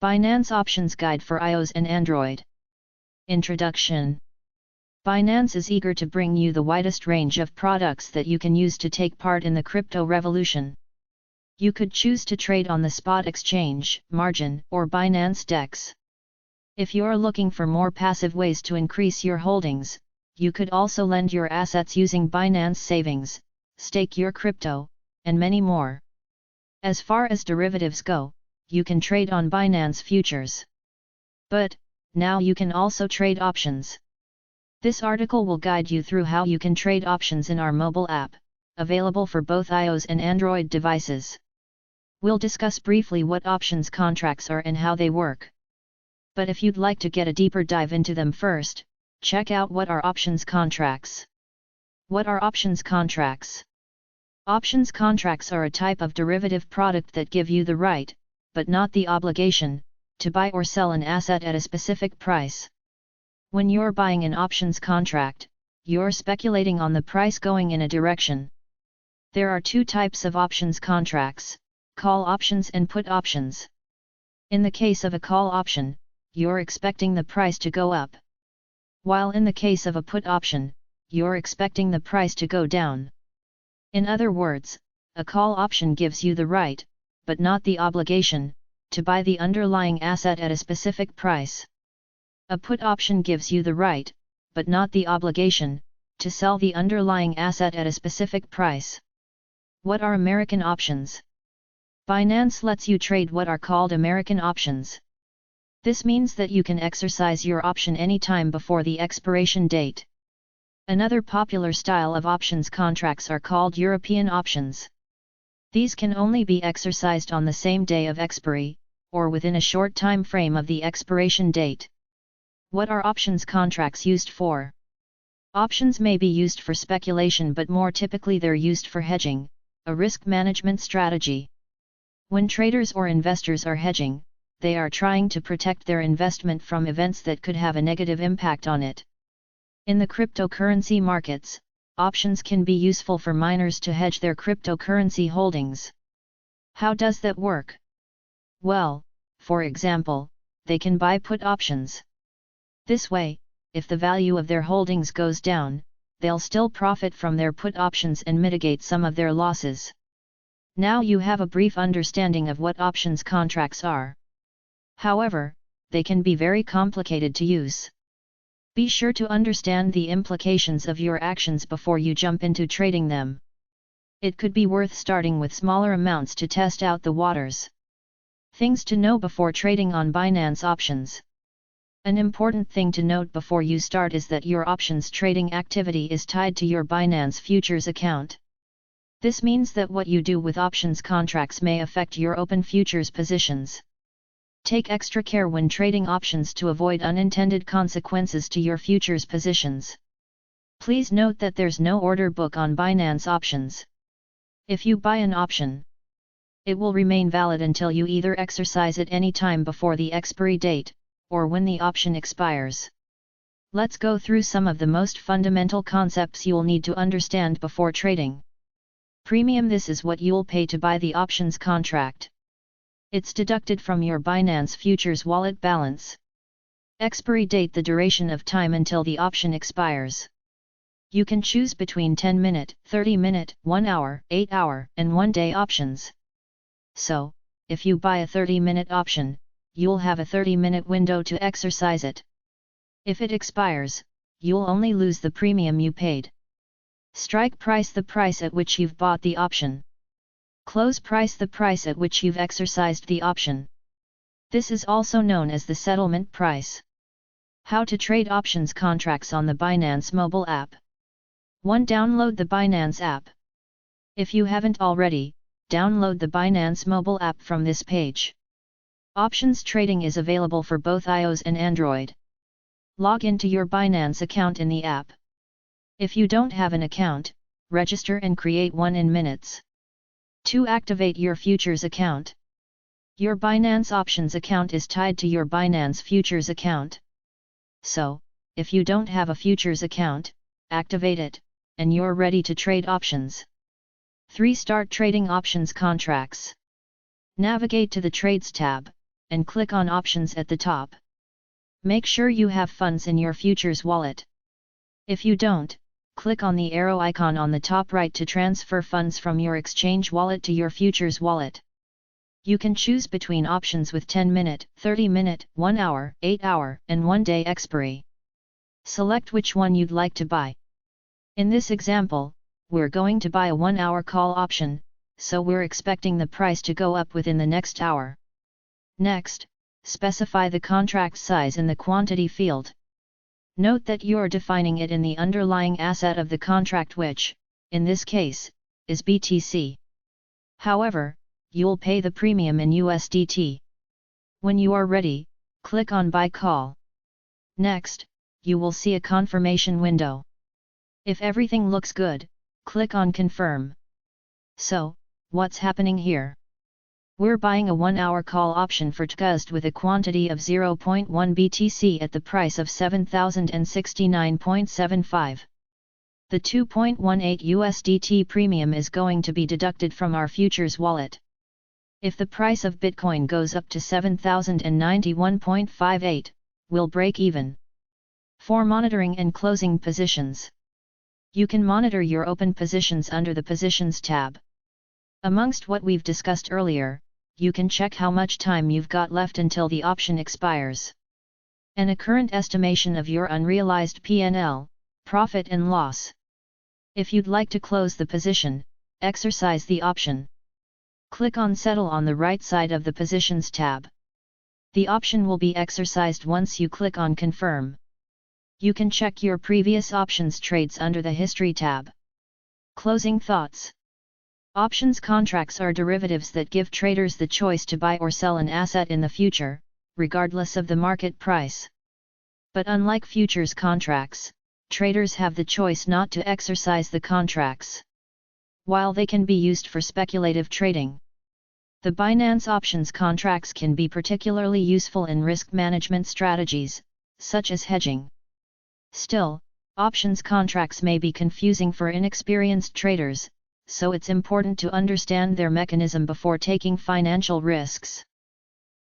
Binance Options Guide for iOS and Android. Introduction. Binance is eager to bring you the widest range of products that you can use to take part in the crypto revolution. You could choose to trade on the spot exchange, margin, or Binance DEX. If you're looking for more passive ways to increase your holdings, you could also lend your assets using Binance Savings, stake your crypto, and many more. As far as derivatives go, you can trade on Binance Futures. But, now you can also trade options. This article will guide you through how you can trade options in our mobile app, available for both iOS and Android devices. We'll discuss briefly what options contracts are and how they work. But if you'd like to get a deeper dive into them first, check out what are options contracts. What are options contracts? Options contracts are a type of derivative product that give you the right, but not the obligation, to buy or sell an asset at a specific price. When you're buying an options contract, you're speculating on the price going in a direction. There are two types of options contracts, call options and put options. In the case of a call option, you're expecting the price to go up. While in the case of a put option, you're expecting the price to go down. In other words, a call option gives you the right, but not the obligation, to buy the underlying asset at a specific price. A put option gives you the right, but not the obligation, to sell the underlying asset at a specific price. What are American options? Binance lets you trade what are called American options. This means that you can exercise your option anytime before the expiration date. Another popular style of options contracts are called European options. These can only be exercised on the same day of expiry, or within a short time frame of the expiration date. What are options contracts used for? Options may be used for speculation, but more typically they're used for hedging, a risk management strategy. When traders or investors are hedging, they are trying to protect their investment from events that could have a negative impact on it. In the cryptocurrency markets, options can be useful for miners to hedge their cryptocurrency holdings. How does that work? Well, for example, they can buy put options. This way, if the value of their holdings goes down, they'll still profit from their put options and mitigate some of their losses. Now you have a brief understanding of what options contracts are. However, they can be very complicated to use. Be sure to understand the implications of your actions before you jump into trading them. It could be worth starting with smaller amounts to test out the waters. Things to know before trading on Binance options. An important thing to note before you start is that your options trading activity is tied to your Binance Futures account. This means that what you do with options contracts may affect your open futures positions. Take extra care when trading options to avoid unintended consequences to your futures positions. Please note that there's no order book on Binance options. If you buy an option, it will remain valid until you either exercise it any time before the expiry date, or when the option expires. Let's go through some of the most fundamental concepts you'll need to understand before trading. Premium. This is what you'll pay to buy the options contract. It's deducted from your Binance Futures wallet balance. Expiry date. The duration of time until the option expires. You can choose between 10-minute, 30-minute, 1-hour, 8-hour, and 1-day options. So, if you buy a 30-minute option, you'll have a 30-minute window to exercise it. If it expires, you'll only lose the premium you paid. Strike price. The price at which you've bought the option. Close price. The price at which you've exercised the option. This is also known as the settlement price. How to trade options contracts on the Binance mobile app. 1. Download the Binance app. If you haven't already, download the Binance mobile app from this page. Options trading is available for both iOS and Android. Log into your Binance account in the app. If you don't have an account, register and create one in minutes. 2. Activate your futures account. Your Binance options account is tied to your Binance Futures account. So, if you don't have a futures account, activate it, and you're ready to trade options. 3. Start trading options contracts. Navigate to the Trades tab, and click on Options at the top. Make sure you have funds in your futures wallet. If you don't, click on the arrow icon on the top right to transfer funds from your exchange wallet to your futures wallet. You can choose between options with 10-minute, 30-minute, 1-hour, 8-hour, and 1-day expiry. Select which one you'd like to buy. In this example, we're going to buy a 1-hour call option, so we're expecting the price to go up within the next hour. Next, specify the contract size in the quantity field. Note that you're defining it in the underlying asset of the contract which, in this case, is BTC. However, you'll pay the premium in USDT. When you are ready, click on Buy Call. Next, you will see a confirmation window. If everything looks good, click on Confirm. So, what's happening here? We're buying a 1-hour call option for TGUSD with a quantity of 0.1 BTC at the price of 7,069.75. The 2.18 USDT premium is going to be deducted from our futures wallet. If the price of Bitcoin goes up to 7,091.58, we'll break even. For monitoring and closing positions, you can monitor your open positions under the Positions tab. Amongst what we've discussed earlier, you can check how much time you've got left until the option expires. And a current estimation of your unrealized P&L, profit and loss. If you'd like to close the position, exercise the option. Click on Settle on the right side of the Positions tab. The option will be exercised once you click on Confirm. You can check your previous options trades under the History tab. Closing thoughts. Options contracts are derivatives that give traders the choice to buy or sell an asset in the future, regardless of the market price. But unlike futures contracts, traders have the choice not to exercise the contracts. While they can be used for speculative trading, the Binance options contracts can be particularly useful in risk management strategies, such as hedging. Still, options contracts may be confusing for inexperienced traders, so it's important to understand their mechanism before taking financial risks.